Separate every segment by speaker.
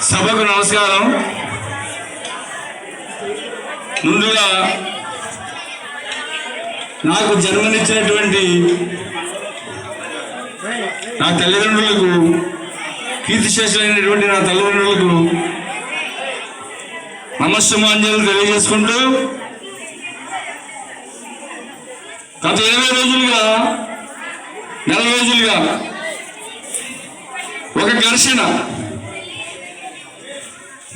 Speaker 1: సభకు నమస్కారం. ముందుగా నాకు జన్మనిచ్చినటువంటి నా తల్లిదండ్రులకు, కీర్తిశేషులైనటువంటి నా తల్లిదండ్రులకు నమస్సుమాంజలు తెలియజేసుకుంటూ, గత 20 రోజులుగా, 40 రోజులుగా ఒక ఘర్షణ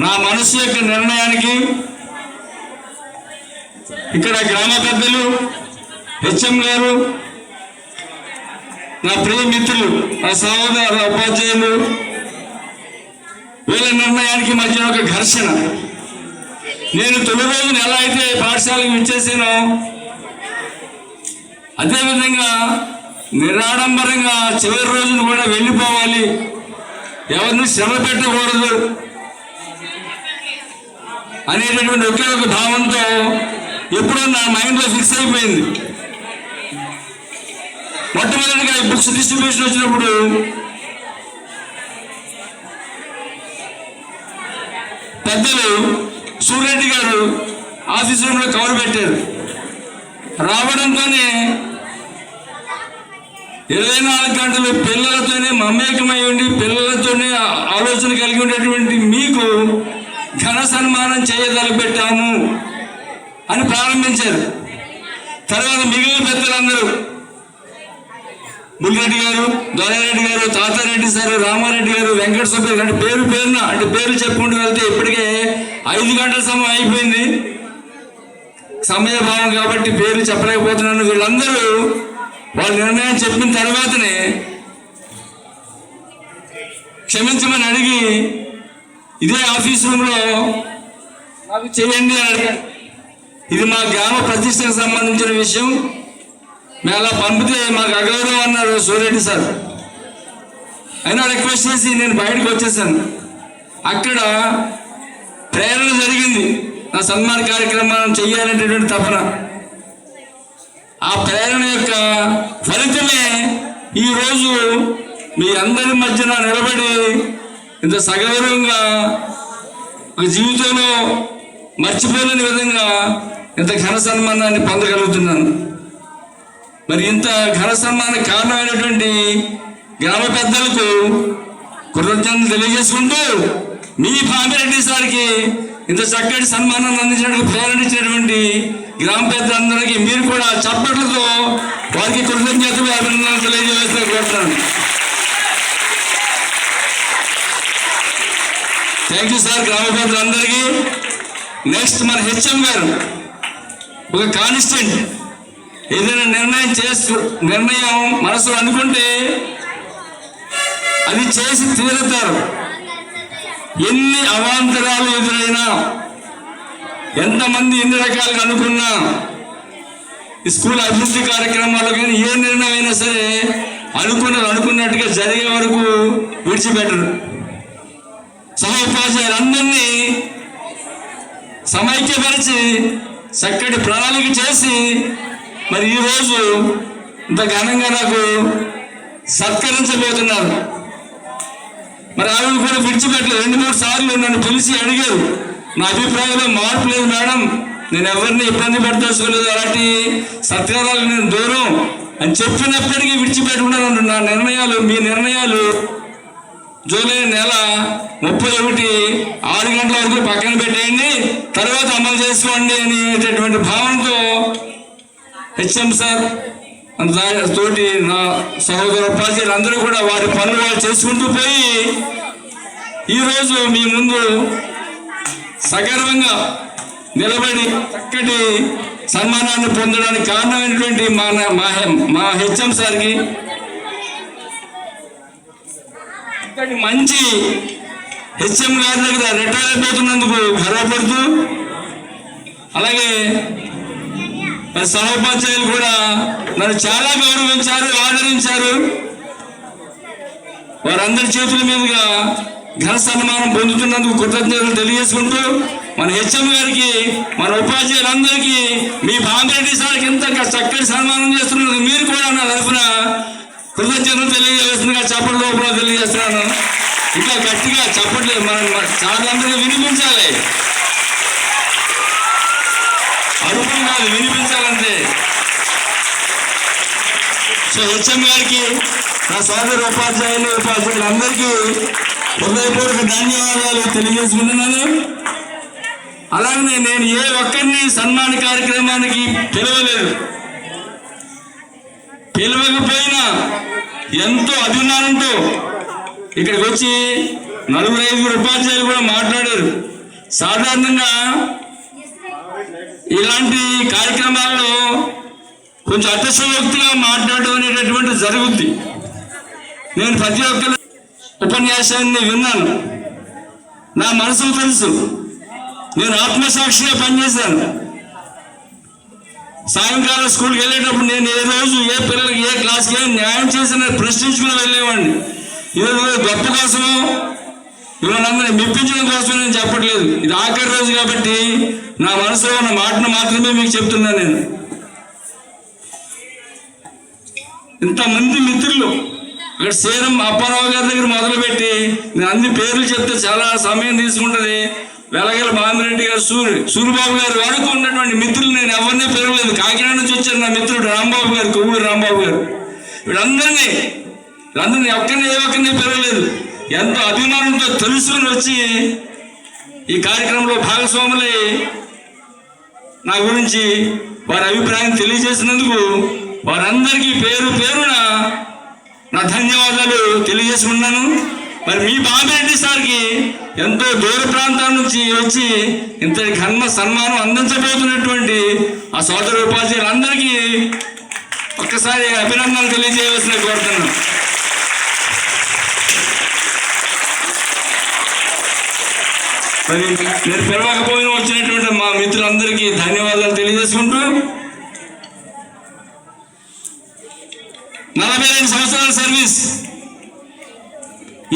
Speaker 1: నా మనసు యొక్క నిర్ణయానికి ఇక్కడ గ్రామ పెద్దలు, హెచ్ఎం గారు, నా ప్రియ మిత్రులు, నా సహోదర ఉపాధ్యాయులు, వీళ్ళ నిర్ణయానికి మధ్య ఒక ఘర్షణ. నేను తొలి రోజున ఎలా అయితే పాఠశాలకు విచ్చేసానో అదేవిధంగా నిరాడంబరంగా చివరి రోజున కూడా వెళ్ళిపోవాలి, ఎవరిని శ్రమ పెట్టకూడదు అనేటటువంటి ఒకే ఒక భావంతో ఎప్పుడో నా మైండ్లో ఫిక్స్ అయిపోయింది. మొట్టమొదటిగా ఈ బుక్స్ డిస్ట్రిబ్యూషన్ వచ్చినప్పుడు పెద్దలు సూర్యరెడ్డి గారు ఆఫీస్ రూమ్లో కవర్ పెట్టారు. రావడంతోనే 24 గంటలు పిల్లలతోనే మమేకమై ఉండి పిల్లలతోనే ఆలోచన కలిగి ఉండేటువంటి మీకు ఘన సన్మానం చేయదలపెట్టాము అని ప్రారంభించారు. తర్వాత మిగిలిన పెద్దలందరూ బుల్రెడ్డి గారు, దొరారెడ్డి గారు, తాతారెడ్డి సార్, రామారెడ్డి గారు, వెంకట సుబ్బయ్య గారు, పేరు చెప్పుకుంటూ వెళ్తే ఇప్పటికే 5 గంటల సమయం అయిపోయింది. సమయభావం కాబట్టి పేరు చెప్పలేకపోతున్నాను. వీళ్ళందరూ వాళ్ళ నిర్ణయం చెప్పిన తర్వాతనే క్షమించమని అడిగి ఇదే ఆఫీస్ రూమ్లో నాకు చేయండి అని అడిగాను. ఇది మా గ్రామ ప్రతిష్టకు సంబంధించిన విషయం, మేము అలా పంపితే మాకు అగౌరవం అన్నారు సూర్యరెడ్డి సార్. అయినా రిక్వెస్ట్ చేసి నేను బయటకు వచ్చేసాను. అక్కడ ప్రేరణ జరిగింది, నా సన్మాన కార్యక్రమాన్ని చెయ్యాలనేటటువంటి తపన. ఆ ప్రేరణ యొక్క ఫలితమే ఈరోజు మీ అందరి మధ్యన నిలబడి ఇంత సగౌరవంగా ఒక జీవితంలో మర్చిపోలేని విధంగా ఇంత ఘన సన్మానాన్ని పొందగలుగుతున్నాను. మరి ఇంత ఘన సన్మానం కారణమైనటువంటి గ్రామ పెద్దలకు కృతజ్ఞతలు తెలియజేసుకుంటూ, మీ భామిరెడ్డి సార్కి ఇంత చక్కటి సన్మానాన్ని అందించడానికి ప్రేరణ ఇచ్చినటువంటి గ్రామ పెద్దలందరికీ మీరు కూడా చప్పట్లతో వారికి కృతజ్ఞతలు, అభినందనలు తెలియజేస్తూ కోరుతున్నాను. థ్యాంక్ యూ సార్ గ్రామ పెద్దలందరికీ. నెక్స్ట్ మన హెచ్ఎం గారు, ఒక కాన్స్టెంట్ ఏదైనా నిర్ణయం మనసులో అనుకుంటే అది చేసి తీరుతారు. ఎన్ని అవాంతరాలు ఎదురైనా, ఎంతమంది ఎన్ని రకాలుగా అనుకున్నా, స్కూల్ అభివృద్ధి కార్యక్రమాలు కానీ ఏ నిర్ణయం అయినా సరే అనుకున్నట్టుగా జరిగే వరకు విడిచిపెట్టరు. సహోపాధ్యాయులందరినీ సమైక్యపరిచి చక్కటి ప్రణాళిక చేసి మరి ఈరోజు ఇంత ఘనంగా నాకు సత్కరించబోతున్నారు. మరి ఆవిడ కూడా విడిచిపెట్టలేదు. 2-3 సార్లు నన్ను పిలిచి అడిగారు, నా అభిప్రాయంలో మార్పు లేదు మేడం, నేను ఎవరిని ఇబ్బంది పెట్టదలుచుకోలేదు, అలాంటి సత్కారాలు నేను దూరం అని చెప్పినప్పటికీ విడిచిపెట్టకుండా నా నిర్ణయాలు, మీ నిర్ణయాలు జూలై నెల 31 6 గంటల వరకు పక్కన పెట్టేయండి, తర్వాత అమలు చేసుకోండి అనేటటువంటి భావంతో హెచ్ఎం సార్ తోటి నా సహోదర ఉపాధ్యాయులు అందరూ కూడా వారి పనులు వాళ్ళు చేసుకుంటూ పోయి ఈరోజు మీ ముందు సగర్వంగా నిలబడి చక్కటి సన్మానాన్ని పొందడానికి కారణమైనటువంటి మా హెచ్ఎం సార్కి, మంచి హెచ్ఎం గారి దగ్గర రిటైర్ అయిపోతున్నందుకు గర్వపడుతూ, అలాగే సహోపాధ్యాయులు కూడా నన్ను చాలా గౌరవించారు, ఆదరించారు. వారందరి చేతుల మీదుగా ఘన సన్మానం పొందుతున్నందుకు కృతజ్ఞతలు తెలియజేసుకుంటూ, మన హెచ్ఎం గారికి, మన ఉపాధ్యాయులందరికీ, మీ భామిరెడ్డి సార్కి ఇంత చక్కటి సన్మానం చేస్తున్నందుకు మీరు కూడా నా తరఫున కృతజ్ఞతలు తెలియజేస్తుందిగా చెప్పడం లోపల తెలియజేస్తున్నాను. ఇంకా గట్టిగా చెప్పట్లేదు, మనం చాలా అందరికీ వినిపించాలి, అరుపులు కాదు, వినిపించాలంటే. సో హెచ్ఎం గారికి, నా సోదరు ఉపాధ్యాయులందరికీ హృదయపూర్వక ధన్యవాదాలు తెలియజేసుకుంటున్నాను. అలాగనే నేను ఏ ఒక్కరిని సన్మాన కార్యక్రమానికి పిలవలేదు. పిలవకపోయినా ఎంతో అభిమానంతో ఇక్కడికి వచ్చి 4-5 ఉపాధ్యాయులు కూడా మాట్లాడారు. సాధారణంగా ఇలాంటి కార్యక్రమాల్లో కొంచెం అతిశయోక్తిగా మాట్లాడడం అనేటటువంటి జరుగుద్ది. నేను ప్రతి ఒక్కరి ఉపన్యాసాన్ని విన్నాను, నా మనసుకు తెలుసు, నేను ఆత్మసాక్షిగా పనిచేశాను. సాయంకాలం స్కూల్కి వెళ్ళేటప్పుడు నేను ఏ రోజు ఏ పిల్లలకి ఏ క్లాస్కి ఏ న్యాయం చేసిన ప్రశ్నించుకుని వెళ్ళేవాడిని. ఈరోజు గొప్ప కోసమో వీళ్ళందరినీ మెప్పించడం కోసం నేను చెప్పట్లేదు, ఇది ఆఖరి రోజు కాబట్టి నా మనసులో ఉన్న మాటను మాత్రమే మీకు చెప్తున్నాను. నేను ఇంతమంది మిత్రులు అక్కడ సేరం అప్పారావు గారి దగ్గర మొదలుపెట్టి నేను అన్ని పేర్లు చెప్తే చాలా సమయం తీసుకుంటుంది. వెలగల మామిరెడ్డి గారు, సూరిబాబు గారు వరకు ఉన్నటువంటి మిత్రులు నేను ఎవరినీ పెరగలేదు. కాకినాడ నుంచి వచ్చారు నా మిత్రుడు రాంబాబు గారు, కొవ్వూరు రాంబాబు గారు. వీళ్ళందరినీ ఒక్కరిని ఏ ఒక్కరిని పెరగలేదు. ఎంతో అభిమానంతో తెలుసుకుని వచ్చి ఈ కార్యక్రమంలో భాగస్వాములై నా గురించి వారి అభిప్రాయం తెలియజేసినందుకు వారందరికీ పేరు పేరున నా ధన్యవాదాలు తెలియజేసుకున్నాను. మరి మీ బాబిరెడ్డి సార్కి ఎంతో దూర ప్రాంతాల నుంచి వచ్చి ఇంతటి ఘన సన్మానం అందించబోతున్నటువంటి ఆ సోదర ఉపాధ్యాయులందరికీ ఒక్కసారి అభినందనలు తెలియజేయవలసిన కోరుతున్నాను. మరి నేను పిలవకపోయినా వచ్చినటువంటి మా మిత్రులందరికీ ధన్యవాదాలు తెలియజేసుకుంటూ 42 సంవత్సరాల సర్వీస్,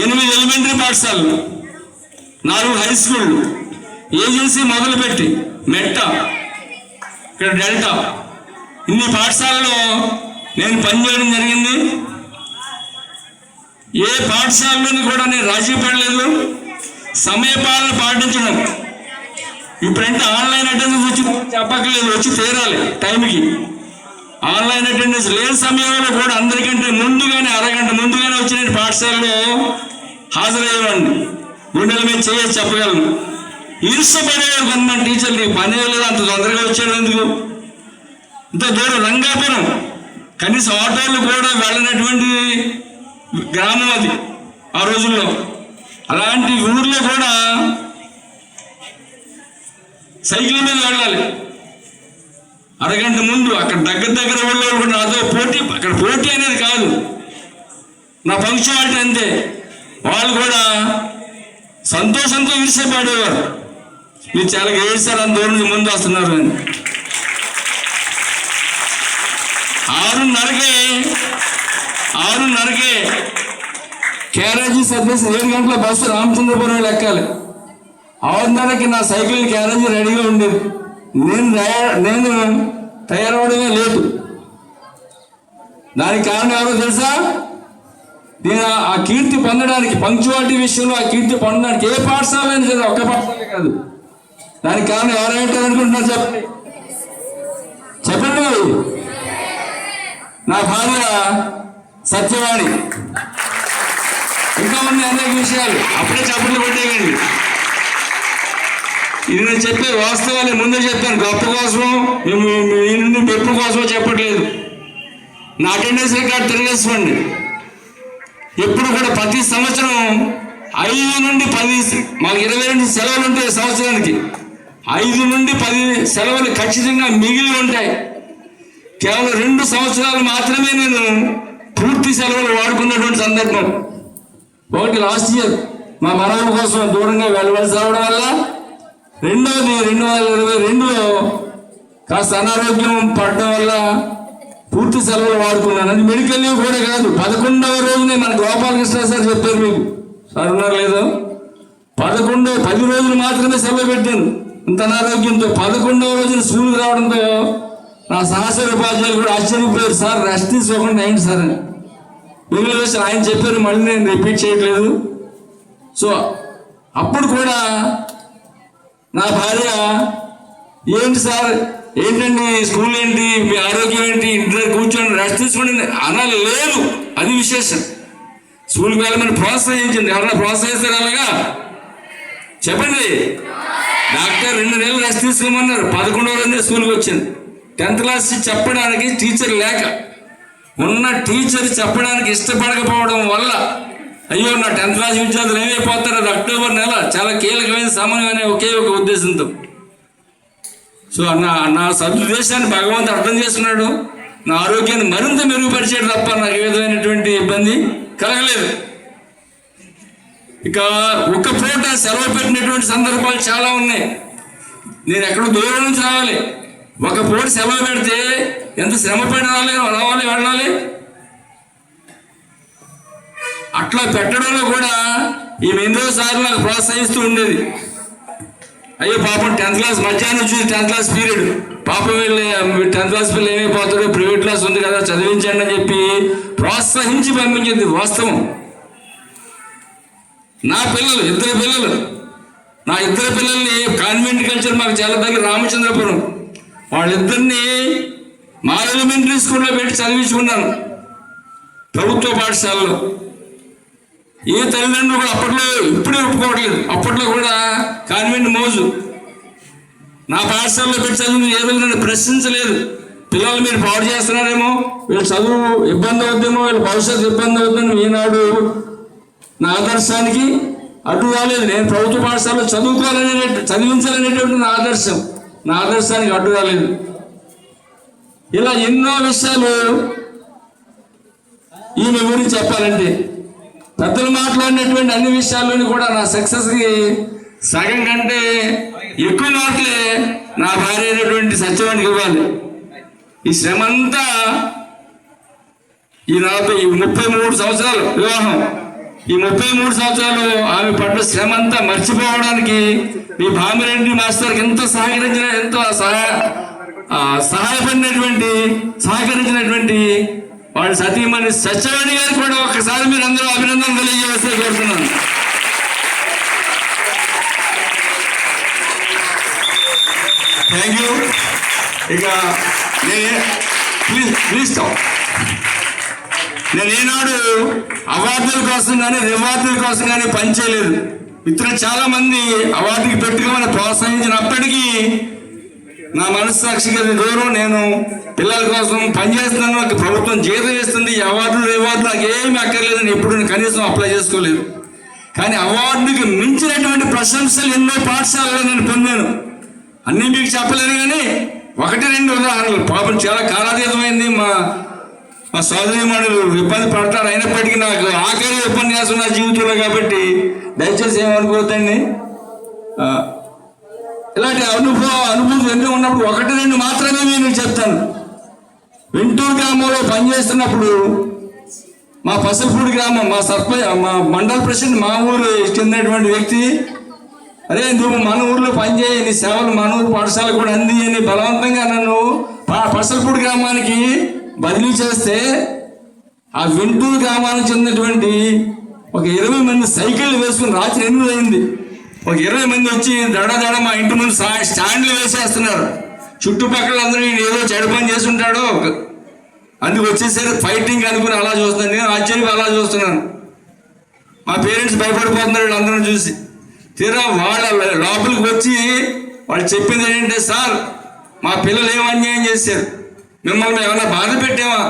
Speaker 1: 8 ఎలిమెంటరీ పాఠశాలలు, 4 హై స్కూళ్ళు, ఏజెన్సీ మొదలుపెట్టి మెట్ట, ఇక్కడ డెల్టా, ఇన్ని పాఠశాలలో నేను పనిచేయడం జరిగింది. ఏ పాఠశాలలోని కూడా నేను రాజీ పడలేదు. సమయపాలన పాటించడం. ఇప్పుడంటే ఆన్లైన్ అటెండెన్స్ వచ్చి చెప్పక్కర్లేదు, వచ్చి తీరాలి టైంకి. ఆన్లైన్ అటెండెన్స్ లేని సమయంలో కూడా అందరికంటే ముందుగానే, అరగంట ముందుగానే వచ్చిన పాఠశాలలో హాజరయ్యేవాడిని. గుండెల మీద చేయొచ్చు చెప్పగలను. ఈర్షపడేవారు కొంతమంది టీచర్లు, నీకు పని లేదు, అంత తొందరగా వచ్చాడు ఎందుకు, ఇంత దూరం రంగాపురం, కనీసం ఆటోలు కూడా వెళ్ళినటువంటి గ్రామం అది ఆ రోజుల్లో. అలాంటి ఊర్లో కూడా సైకిల్ మీద వెళ్ళాలి. అరగంట ముందు అక్కడ దగ్గర వెళ్ళేవాళ్ళు కూడా నాతో పోటీ. అక్కడ పోటీ అనేది కాదు, నా పంక్చువాలిటీ అంతే. వాళ్ళు కూడా సంతోషంతో ఈర్ష్యపడేవారు, మీరు చాలా ఏడ్చారు అంత దూరం నుంచి ముందు వస్తున్నారు అని. 6:30కే క్యారేజీ సర్వీస్, 7 గంటల బస్సు రామచంద్రపురం ఎక్కాలి. 6:30కి నా సైకిల్ క్యారేజీ రెడీగా ఉండేది. నేను తయారవడమే లేటు. దానికి కారణం ఎవరో తెలుసా? నేను ఆ కీర్తి పొందడానికి, పంక్చువాలిటీ విషయంలో ఆ కీర్తి పొందడానికి ఏ పాఠశాల అయినా సరే, ఒక్క పాఠశాలే కాదు, దానికి కారణం ఎవరైంటారు అనుకుంటున్నారు చెప్పండి. నా భార్య సత్యవాణి. ఇంకా ఉన్నాయి అనేక విషయాలు, అప్పుడే చప్పట్లు కొట్టేయండి. ఇది నేను చెప్పే వాస్తవాలే, ముందే చెప్పాను. గొప్ప కోసమో మీ నుండి మెప్పు కోసమో చెప్పట్లేదు. నా అటెండెన్స్ రికార్డు తిరిగేసుకోండి. ఎప్పుడు కూడా ప్రతి సంవత్సరం 5 నుండి 10, మాకు 22 సెలవులు ఉంటాయి సంవత్సరానికి. 5 నుండి 10 సెలవులు ఖచ్చితంగా మిగిలి ఉంటాయి. కేవలం 2 సంవత్సరాలు మాత్రమే నేను పూర్తి సెలవులు వాడుకున్నటువంటి సందర్భం. ఒకటి లాస్ట్ ఇయర్ మా మనవల కోసం దూరంగా వెళ్ళవలసి రావడం వల్ల, రెండోది 2022లో కాస్త అనారోగ్యం పడడం వల్ల పూర్తి సెలవులు వాడుకున్నాను. అది మెడికల్ లీవ్ కూడా కాదు. 11వ రోజునే మన గోపాలకృష్ణ సార్ చెప్పారు, మీకు సార్ ఉన్నారు లేదో, 10 రోజులు మాత్రమే సెలవు పెట్టాను ఇంత అనారోగ్యంతో. 11వ రోజున స్కూల్కి రావడంతో నా సహచర ఉపాధ్యాయులు కూడా ఆశ్చర్యపోయారు, సార్ రెస్ట్ తీసుకోకుండా అయింది సార్ అని. మిగిలిన విషయం ఆయన చెప్పారు, మళ్ళీ నేను రిపీట్ చేయట్లేదు. సో అప్పుడు కూడా నా భార్య, ఏంటి సార్, ఏంటండి స్కూల్ ఏంటి, మీ ఆరోగ్యం ఏంటి, ఇంట్లో కూర్చొని రెస్ట్ తీసుకోండి అనాలి. లేదు, అది విశేషం. స్కూల్కి వెళ్ళమని ప్రోత్సహించింది. ఎవరైనా ప్రోత్సహిస్తారు అలాగా? చెప్పండి. డాక్టర్ 2 నెలలు రెస్ట్ తీసుకోమన్నారు. 11వ రోజునే స్కూల్కి వచ్చింది. 10th క్లాస్ చెప్పడానికి టీచర్ లేక, ఉన్న టీచర్ చెప్పడానికి ఇష్టపడకపోవడం వల్ల, అయ్యో నా 10th క్లాస్ విద్యార్థులు ఏమైపోతారు, అది అక్టోబర్ నెల చాలా కీలకమైన సమయం అనే ఒకే ఒక ఉద్దేశంతో. సో నా సదుద్దేశాన్ని భగవంతుడు అర్థం చేసుకున్నాడు. నా ఆరోగ్యాన్ని మరింత మెరుగుపరిచేది తప్ప నాకు ఏ విధమైనటువంటి ఇబ్బంది కలగలేదు. ఇక ఒక్క పూట సెలవు పెట్టినటువంటి సందర్భాలు చాలా ఉన్నాయి. నేను ఎక్కడో దూరం నుంచి రావాలి, ఒక పూట సెలవు పెడితే ఎంత శ్రమ పడి రావాలి వెళ్ళాలి. అట్లా పెట్టడంలో కూడా ఈమె ఎన్నోసార్లు నాకు ప్రోత్సహిస్తూ ఉండేది. అయ్యో పాపం 10th క్లాస్ మధ్యాహ్నం చూసి 10th క్లాస్ పీరియడ్, పాపం వీళ్ళు 10th క్లాస్ పిల్లలు ఏమైపోతాడో, ప్రైవేట్ క్లాస్ ఉంది కదా చదివించండి అని చెప్పి ప్రోత్సహించి పంపించింది. వాస్తవం. నా పిల్లలు, 2 పిల్లలు, నా 2 పిల్లల్ని కాన్వెంట్ కల్చర్ మాకు చాలా దగ్గర రామచంద్రపురం, వాళ్ళిద్దరిని మా ఎలిమెంటరీ స్కూల్లో పెట్టి చదివించుకున్నాను, ప్రభుత్వ పాఠశాలలో. ఏ తల్లిదండ్రులు కూడా అప్పట్లో, ఇప్పుడే ఒప్పుకోవట్లేదు, అప్పట్లో కూడా కాన్వెంట్ మోజు. నా పాఠశాలలో పెట్టి చదువు ఏ రోజు నన్ను ప్రశ్నించలేదు. పిల్లలు మీరు పాడు చేస్తున్నారేమో, వీళ్ళు చదువు ఇబ్బంది అవుతుందేమో, వీళ్ళ భవిష్యత్తు ఇబ్బంది అవుతుందని ఈనాడు నా ఆదర్శానికి అడ్డు రాలేదు. నేను ప్రభుత్వ పాఠశాలలో చదివించాలనేటువంటి నా ఆదర్శానికి అడ్డు రాలేదు. ఇలా ఎన్నో విషయాలు ఈమె గురించి చెప్పాలంటే, పెద్దలు మాట్లాడినటువంటి అన్ని విషయాల్లోని కూడా నా సక్సెస్కి సగం కంటే ఎక్కువ మాటలే నా భార్య అయినటువంటి సత్యవానికి ఇవ్వాలి. ఈ శ్రమ అంతా, ఈ 33 సంవత్సరాలు వివాహం, ఈ 33 సంవత్సరాలు ఆమె పడ్డ శ్రమ అంతా మర్చిపోవడానికి మీ భామిరెడ్డి మాస్టర్కి ఎంతో సహకరించినటువంటి వాడి సతీమణి సత్యవాణి గారికి కూడా ఒక్కసారి మీరు అందరూ అభినందన తెలియజేస్తే కోరుతున్నాను. Thank you. ఇక ప్లీజ్ స్టాప్. నేను ఈనాడు అవార్డుల కోసం కానీ రివార్డుల కోసం కానీ పనిచేయలేదు. మిత్రులు చాలా మంది అవార్డుకి పెట్టుకోమని ప్రోత్సహించినప్పటికీ నా మనస్సాక్షికి దూరం. నేను పిల్లల కోసం పనిచేస్తున్నాను, నాకు ప్రభుత్వం జీతం ఇస్తుంది, ఈ అవార్డులు రివార్డులు నాకు ఏమి అక్కర్లేదని ఎప్పుడు నేను కనీసం అప్లై చేసుకోలేదు. కానీ అవార్డుకి మించినటువంటి ప్రశంసలు ఎన్నో పాఠశాలలో నేను పొందాను. అన్నీ మీకు చెప్పలేను, కానీ 1-2 ఉదాహరణలు. పాపం చాలా కాలాతీతమైంది. మా సోదరీమణులు ఇబ్బంది పడతారు, అయినప్పటికీ నాకు ఆఖరి ఉపన్యాసం నా జీవితంలో కాబట్టి దయచేసి ఏమనుకోవద్దండి. ఇలాంటి అనుభూతులు ఎన్నో ఉన్నప్పుడు 1-2 మాత్రమే నేను చెప్తాను. వెంటూరు గ్రామంలో పనిచేస్తున్నప్పుడు మా పసలపూడి గ్రామం, మా మండల ప్రెసిడెంట్ మా ఊరు చెందినటువంటి వ్యక్తి, అరే నువ్వు మన ఊర్లో పనిచేయి, నీ సేవలు మన ఊరు పాఠశాల కూడా అంది అని బలవంతంగా నన్ను పసలపూడి గ్రామానికి బదిలీ చేస్తే, ఆ వెంటూరు గ్రామానికి చెందినటువంటి ఒక 20 మంది సైకిళ్ళు వేసుకుని రాత్రి 8 అయింది. ఒక 20 మంది వచ్చి దడ మా ఇంటి ముందు స్టాండ్లు వేసేస్తున్నారు. చుట్టుపక్కల అందరూ ఏదో చెడు పని చేసి ఉంటాడో అందుకు వచ్చేసరికి ఫైటింగ్ అనుకుని అలా చూస్తున్నాను. నేను ఆశ్చర్యం అలా చూస్తున్నాను. మా పేరెంట్స్ భయపడిపోతున్నారు వీళ్ళందరూ చూసి. తీరా వాళ్ళ లోపలికి వచ్చి వాళ్ళు చెప్పింది ఏంటంటే, సార్ మా పిల్లలు ఏం అన్యాయం చేశారు, మిమ్మల్ని ఏమైనా బాధ పెట్టామా,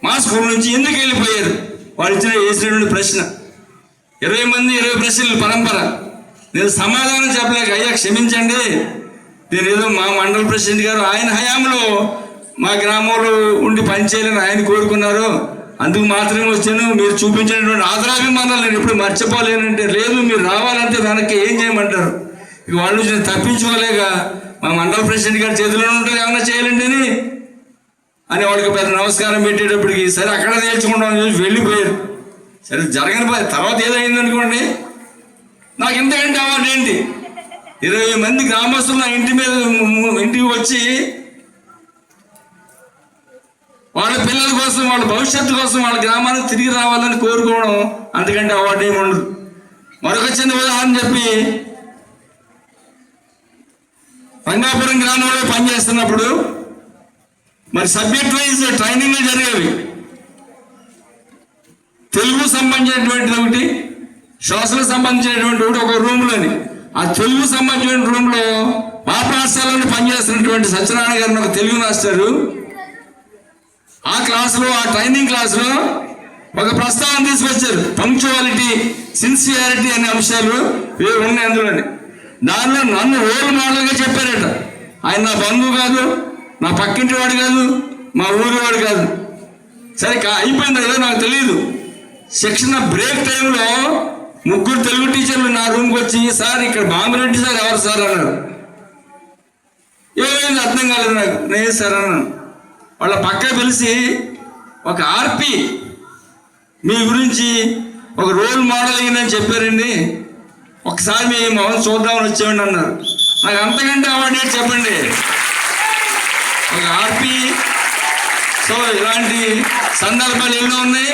Speaker 1: మా స్కూల్ నుంచి ఎందుకు వెళ్ళిపోయారు? వాళ్ళు వేసినటువంటి ప్రశ్న 20 మంది 20 ప్రశ్నలు పరంపర. నేను సమాధానం చెప్పలేక, అయ్యా క్షమించండి, నేను ఏదో మా మండల ప్రెసిడెంట్ గారు ఆయన హయాంలో మా గ్రామంలో ఉండి పనిచేయాలని ఆయన కోరుకున్నారు, అందుకు మాత్రమే వచ్చాను. మీరు చూపించినటువంటి ఆదరాభిమానాలు నేను ఎప్పుడు మర్చిపోలేనంటే, లేదు మీరు రావాలంటే దానికి ఏం చేయమంటారు? ఇక వాళ్ళు నేను తప్పించుకోలేక మా మండల ప్రెసిడెంట్ గారి చేతిలో ఉంటుంది, ఏమన్నా చేయాలండి అని వాడికి పెద్ద నమస్కారం పెట్టేటప్పటికి సరే అక్కడ నేర్చుకుంటాం అని వెళ్ళిపోయారు. సరే జరగని తర్వాత ఏదైంది అనుకోండి, నాకు ఇంతకంటే అవార్డు ఏంటి? 20 మంది గ్రామస్తులు నా ఇంటికి వచ్చి వాళ్ళ పిల్లల కోసం, వాళ్ళ భవిష్యత్తు కోసం, వాళ్ళ గ్రామానికి తిరిగి రావాలని కోరుకోవడం, అంతకంటే అవార్డు ఏమి ఉండదు. మరొక చిన్న ఉదాహరణ చెప్పి, రంగాపురం గ్రామంలో పనిచేస్తున్నప్పుడు మరి సబ్జెక్ట్ వైజ్ ట్రైనింగ్లు జరిగేవి. తెలుగు సంబంధించినటువంటి ఒకటి, సోషల్ సంబంధించినటువంటి ఒకటి ఒక రూమ్లోని. ఆ తెలుగు సంబంధించిన రూమ్లో మా పాఠశాలలో పనిచేస్తున్నటువంటి సత్యనారాయణ గారిని ఒక తెలుగు మాస్టరు ఆ క్లాసులో, ఆ ట్రైనింగ్ క్లాసులో ఒక ప్రస్తావన తీసుకొచ్చారు. పంక్చువాలిటీ, సిన్సియారిటీ అనే అంశాలు ఉన్నాయి అందులోని. దానిలో నన్ను రోల్ మోడల్గా చెప్పారట. ఆయన నా బంధువు కాదు, నా పక్కింటి వాడు కాదు, మా ఊరి వాడు కాదు. సరే అయిపోయింది కదా, నాకు తెలియదు. శిక్షణ బ్రేక్ టైంలో 3 తెలుగు టీచర్లు నా రూమ్కి వచ్చి, సార్ ఇక్కడ బాంబరెడ్డి సార్ ఎవరు సార్ అన్నారు. ఏమైంది అర్థం కాలేదు నాకు. నేను సార్ అన్నాను. వాళ్ళ పక్క పిలిచి, ఒక ఆర్పి మీ గురించి ఒక రోల్ మోడల్ అయ్యిందని చెప్పారండి, ఒకసారి మీ మొహం చూద్దామని వచ్చేయండి అన్నారు. నాకు అంతకంటే అవార్డు ఏంటి చెప్పండి, ఒక ఆర్పి. సో ఇలాంటి సందర్భాలు ఎన్నో ఉన్నాయి.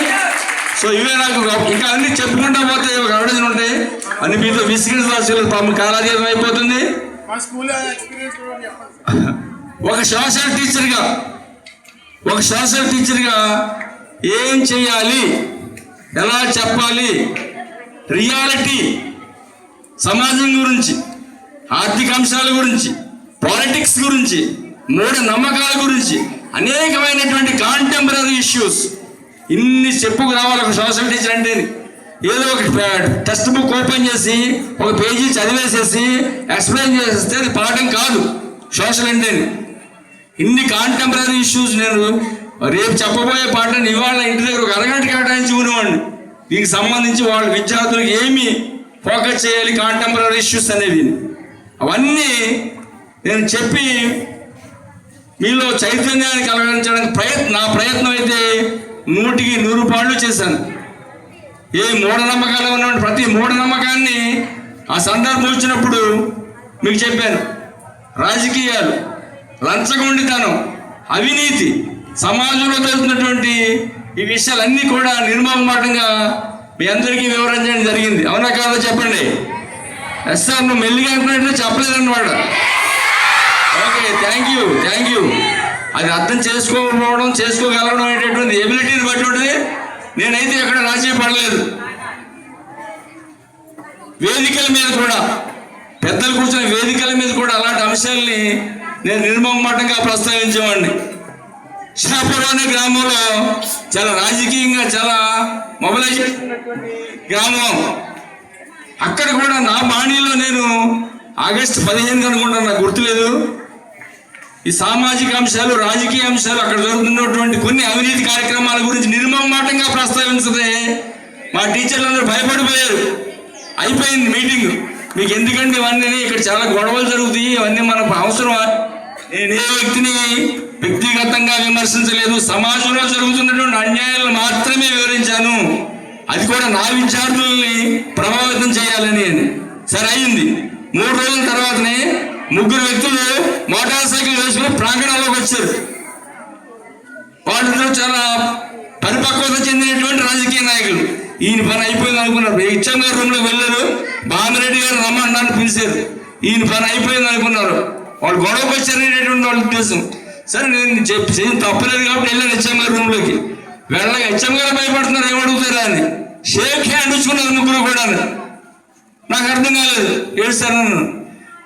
Speaker 1: సో ఇవే నాకు ఇంకా అన్ని చెప్పుకుంటా పోతే ఒక అవడజన్ ఉంటాయి. అన్ని మీతో విసిగించాల్సి పాపం కాలాతీతం అయిపోతుంది. ఒక సోషల్ టీచర్గా ఏం చేయాలి, ఎలా చెప్పాలి, రియాలిటీ, సమాజం గురించి, ఆర్థిక అంశాల గురించి, పాలిటిక్స్ గురించి, మూఢ నమ్మకాల గురించి, అనేకమైనటువంటి కాంటెంపరీ ఇష్యూస్ ఇన్ని చెప్పుకు రావాలి ఒక సోషల్ టీచర్ అంటే. ఏదో ఒక టెక్స్ట్ బుక్ ఓపెన్ చేసి ఒక పేజీ చదివేసేసి ఎక్స్ప్లెయిన్ చేసేస్తే అది పాఠం కాదు సోషల్ అంటే. ఇన్ని కాంటెంపరీ ఇష్యూస్ నేను రేపు చెప్పబోయే పాఠాన్ని ఇవాళ ఇంటి దగ్గర ఒక అరగంట కేటాయించి ఉన్నవాడిని. దీనికి సంబంధించి వాళ్ళ విద్యార్థులకు ఏమి ఫోకస్ చేయాలి, కాంటెంపరీ ఇష్యూస్ అనేవి, అవన్నీ నేను చెప్పి మీలో చైతన్యాన్ని కలిగించడానికి నా ప్రయత్నం అయితే 100కి 100 పాళ్ళు చేశాను. ఏ మూఢనమ్మకాలు ఉన్నటువంటి ప్రతి మూఢనమ్మకాన్ని ఆ సందర్భం వచ్చినప్పుడు మీకు చెప్పాను. రాజకీయాలు, లంచగొండితనం, అవినీతి, సమాజంలో జరుగుతున్నటువంటి ఈ విషయాలన్నీ కూడా నిర్మమాటంగా మీ అందరికీ వివరించడం జరిగింది. అవునా కాదో చెప్పండి. ఎస్ సార్, నువ్వు మెల్లిగా అంటున్నట్టు చెప్పలేదన్నమాట. Okay, thank you. అది అర్థం చేసుకోగలగడం అనేటటువంటి ఎబిలిటీని బట్టి ఉంటుంది. నేనైతే ఎక్కడ రాజీ పడలేదు. వేదికల మీద కూడా, పెద్దలు కూర్చున్న వేదికల మీద కూడా అలాంటి అంశాలని నేను నిర్మమాటంగా ప్రస్తావించేవాడిని. షాపురం అనే గ్రామంలో చాలా రాజకీయంగా చాలా మొబిలైజేషన్ గ్రామం. అక్కడ కూడా నా బాణీలో నేను ఆగస్టు 15 అనుకుంటాను, నాకు గుర్తులేదు, ఈ సామాజిక అంశాలు, రాజకీయ అంశాలు, అక్కడ జరుగుతున్నటువంటి కొన్ని అవినీతి కార్యక్రమాల గురించి నిర్మమాటంగా ప్రస్తావించదే మా టీచర్లందరూ భయపడిపోయారు. అయిపోయింది మీటింగ్. మీకు ఎందుకంటే ఇవన్నీ, ఇక్కడ చాలా గొడవలు జరుగుతాయి, ఇవన్నీ మనకు అవసరమా? నేనే వ్యక్తిని వ్యక్తిగతంగా విమర్శించలేదు. సమాజంలో జరుగుతున్నటువంటి అన్యాయాలను మాత్రమే వివరించాను. అది కూడా నా విద్యార్థుల్ని ప్రభావితం చేయాలని. సరే అయింది. 3 రోజుల తర్వాతనే 3 వ్యక్తులు మోటార్ సైకిల్ వేసుకుని ప్రాంగణంలోకి వచ్చారు. వాళ్ళలో చాలా పరిపక్వత చెందినటువంటి రాజకీయ నాయకులు. ఈయన పని అయిపోయింది అనుకున్నారు. హెచ్ఎం గారు రూమ్లో వెళ్ళారు. బామిరెడ్డి గారు రమ్మన్నాను పిలిచారు. ఈయన పని అయిపోయింది అనుకున్నారు. వాళ్ళు గొడవకు వచ్చారనేటువంటి వాళ్ళ ఉద్దేశం. సరే నేను చేయడం తప్పలేదు కాబట్టి వెళ్ళాను హెచ్ఎం గారి రూమ్లోకి. వెళ్ళగా హెచ్ఎం గారు భయపడుతున్నారు, ఏమడుగుతారా అని. షేక్ హ్యాండ్ ఇచ్చుకున్నారు 3 కూడా. నాకు అర్థం కాలేదు. ఏడుస్తారు నన్ను.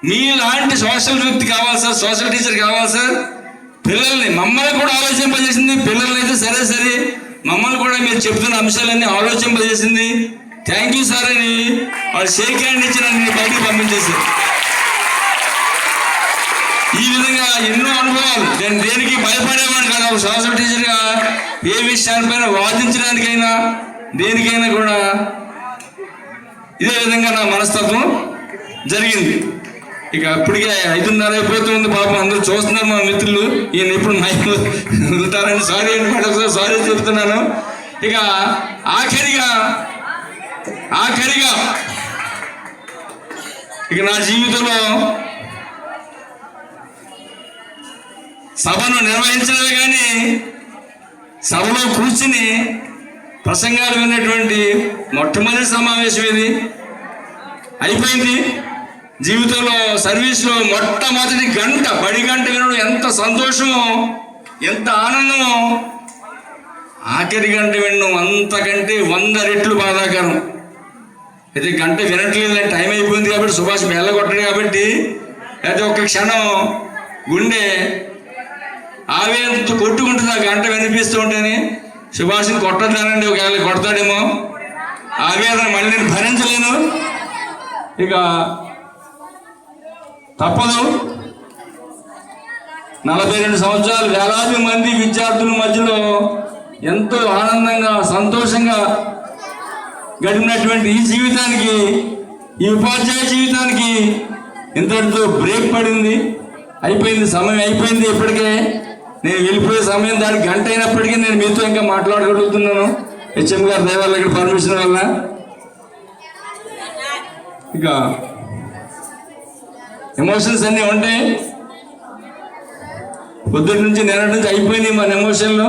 Speaker 1: మీలాంటి సోషల్ వ్యక్తి కావాలి సార్, సోషల్ టీచర్ కావాలి సార్. పిల్లల్ని, మమ్మల్ని కూడా ఆలోచింపజేసింది. పిల్లల్ని అయితే సరే మమ్మల్ని కూడా మీరు చెప్తున్న అంశాలన్నీ ఆలోచింపజేసింది. థ్యాంక్ యూ సార్ అని వాళ్ళు షేక్ హ్యాండ్ ఇచ్చి నన్ను బయటికి పంపించేశారు. ఈ విధంగా ఎన్నో అనుభవాలు. నేను దేనికి భయపడేవాడిని కాదు. ఒక సోషల్ టీచర్గా ఏ విషయాలపైన వాదించడానికైనా దేనికైనా కూడా ఇదే విధంగా నా మనస్తత్వం జరిగింది. ఇక అప్పటికే 5:30 అయిపోతుంది. పాపం అందరూ చూస్తున్నారు మా మిత్రులు. ఈయన ఎప్పుడు మైక్లో వెళ్తారని సారీ చెప్తున్నాను. ఇక ఆఖరిగా ఇక నా జీవితంలో సభను నిర్వహించడమే కానీ సభలో కూర్చుని ప్రసంగాలు విన్నటువంటి మొట్టమొదటి సమావేశం ఇది. అయిపోయింది. జీవితంలో సర్వీస్లో మొట్టమొదటి గంట బడి గంట వినడం ఎంత సంతోషమో, ఎంత ఆనందమో, ఆఖరి గంట వినడం అంతకంటే 100 రెట్లు బాధాకరం. అయితే గంట వినట్లేదు, టైం అయిపోయింది కాబట్టి సుభాష్ వెళ్ళగొట్టాడు కాబట్టి, అయితే ఒక్క క్షణం గుండె ఆవేదనతో కొట్టుకుంటుంది. ఆ గంట వినిపిస్తూ ఉంటేనే సుభాష్ని కొట్టద్దానండి, ఒకవేళ కొడతాడేమో, ఆవేదన మళ్ళీ నేను భరించలేను, ఇక తప్పదు. 42 సంవత్సరాలు వేలాది మంది విద్యార్థుల మధ్యలో ఎంతో ఆనందంగా సంతోషంగా గడిపినటువంటి ఈ జీవితానికి, ఈ ఉపాధ్యాయ జీవితానికి ఇంతటితో బ్రేక్ పడింది. అయిపోయింది, సమయం అయిపోయింది. ఇప్పటికే నేను వెళ్ళిపోయే సమయం దానికి గంట అయినప్పటికీ నేను మీతో ఇంకా మాట్లాడగలుగుతున్నాను హెచ్ఎం గారి దయ వల్ల, ఇక్కడ పర్మిషన్ వల్ల. ఇక ఎమోషన్స్ అన్నీ ఉంటాయి. పొద్దుటి నుంచి నిన్నటి నుంచి అయిపోయినాయి మన ఎమోషన్లో.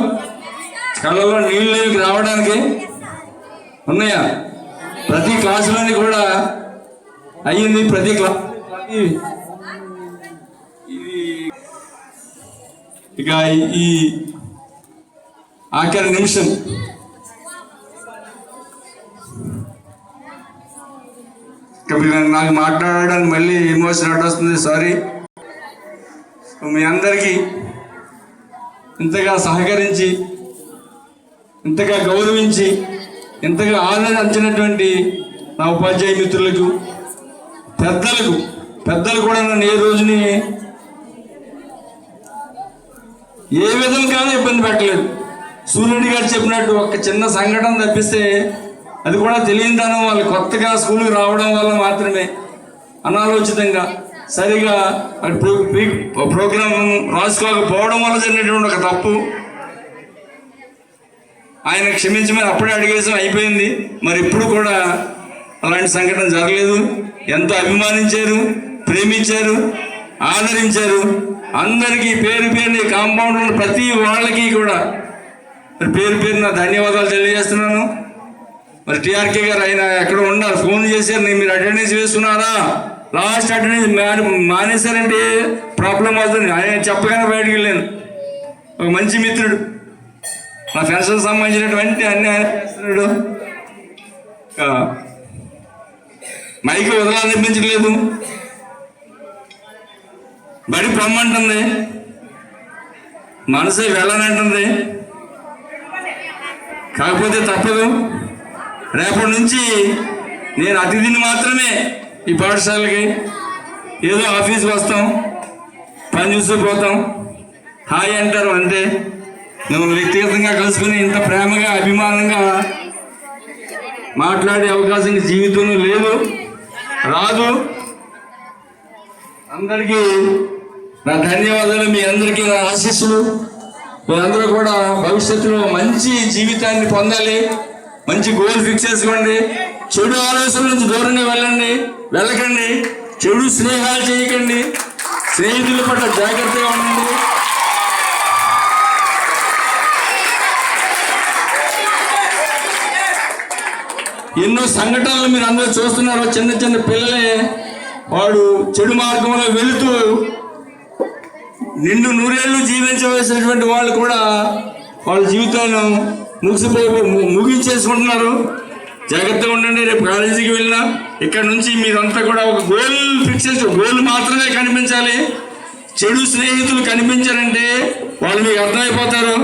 Speaker 1: కళ్ళలో నీళ్ళు రావడానికి ఉన్నాయా? ప్రతి క్లాసులోని కూడా అయ్యింది. ప్రతి క్లాస్ ఇక ఈ ఆఖరి నిమిషం నాకు మాట్లాడడానికి మళ్ళీ ఎమోషన్ అడ్డొస్తుంది, సారీ. మీ అందరికీ ఇంతగా సహకరించి, ఇంతగా గౌరవించి, ఇంతగా ఆదరించినటువంటి నా ఉపాధ్యాయ మిత్రులకు, పెద్దలు కూడా నన్ను ఏ రోజుని ఏ విధంగానూ ఇబ్బంది పెట్టలేదు. సూర్యుడి గారు చెప్పినట్టు ఒక చిన్న సంఘటన తప్పిస్తే అది కూడా తెలియదానం వాళ్ళు కొత్తగా స్కూల్కి రావడం వల్ల మాత్రమే, అనాలోచితంగా సరిగా ప్రోగ్రాం రాసుకోకపోవడం వల్ల జరిగినటువంటి ఒక తప్పు. ఆయన క్షమించమని అప్పుడే అడిగేసాం, అయిపోయింది. మరి ఇప్పుడు కూడా అలాంటి సంఘటన జరగలేదు. ఎంతో అభిమానించారు, ప్రేమించారు, ఆదరించారు. అందరికీ పేరు పేరుని కాంపౌండ్ ఉన్న ప్రతి వాళ్ళకి కూడా పేరు పేరున ధన్యవాదాలు తెలియజేస్తున్నాను. మరి టీఆర్కే గారు ఆయన ఎక్కడ ఉన్నారు, ఫోన్ చేశారు, మీరు అటెండెన్స్ వేసుకున్నారా, లాస్ట్ అటెండెన్స్ మానేశారంటే ప్రాబ్లం అవుతుంది. ఆయన చెప్పగానే బయటకు వెళ్ళాను. ఒక మంచి మిత్రుడు, నా ఫ్రెండ్స్కి సంబంధించినటువంటి అన్ని ఆయన చేస్తున్నాడు. మైకి వదలాలనిపించట్లేదు, బడి పొమ్మంటుంది, మనసే వెళ్ళనంటుంది. కాకపోతే తప్పదు, రేపటి నుంచి నేను అతిథిని మాత్రమే ఈ పాఠశాలకి. ఏదో ఆఫీస్కి వస్తాం, పని చూస్తూ పోతాం, హాయ్ అంటారు అంతే. మిమ్మల్ని వ్యక్తిగతంగా కలుసుకుని ఇంత ప్రేమగా అభిమానంగా మాట్లాడే అవకాశం జీవితంలో లేదు, రాదు. అందరికీ నా ధన్యవాదాలు, మీ అందరికీ నా ఆశీస్సులు. మీరందరూ కూడా భవిష్యత్తులో మంచి జీవితాన్ని పొందాలి, మంచి గోల్ ఫిక్స్ చేసుకోండి. చెడు ఆలోచనల నుంచి దూరంగా వెళ్ళకండి, చెడు స్నేహాలు చేయకండి, స్నేహితుల పట్ల జాగ్రత్తగా ఉండండి. ఎన్నో సంఘటనలు మీరు అందరూ చూస్తున్నారు. చిన్న చిన్న పిల్లలే వాడు చెడు మార్గంలో వెళుతూ నిండు 100 ఏళ్ళు జీవించవలసినటువంటి వాళ్ళు కూడా వాళ్ళ జీవితాలను ముగించేసుకుంటున్నారు. జాగ్రత్తగా ఉండండి. రేపు కాలేజీకి వెళ్ళినా ఇక్కడ నుంచి మీరంతా కూడా ఒక గోల్ ఫిక్స్ చేసి, గోల్ మాత్రమే కనిపించాలి. చెడు స్నేహితులు కనిపించారంటే వాళ్ళు మీకు అర్థమైపోతారు.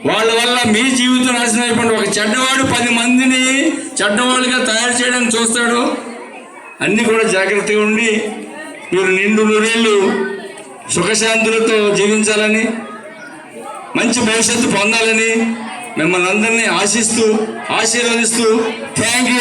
Speaker 1: వాళ్ళ వల్ల మీ జీవితం నాశనం అయిపోయింది. ఒక చెడ్డవాడు 10 మందిని చెడ్డవాళ్ళుగా తయారు చేయడానికి చూస్తాడు. అన్నీ కూడా జాగ్రత్తగా ఉండి మీరు నిండు 100 ఏళ్ళు సుఖశాంతులతో జీవించాలని, మంచి భవిష్యత్తు పొందాలని మిమ్మల్ని అందరినీ ఆశిస్తూ, ఆశీర్వదిస్తూ, థ్యాంక్ యూ.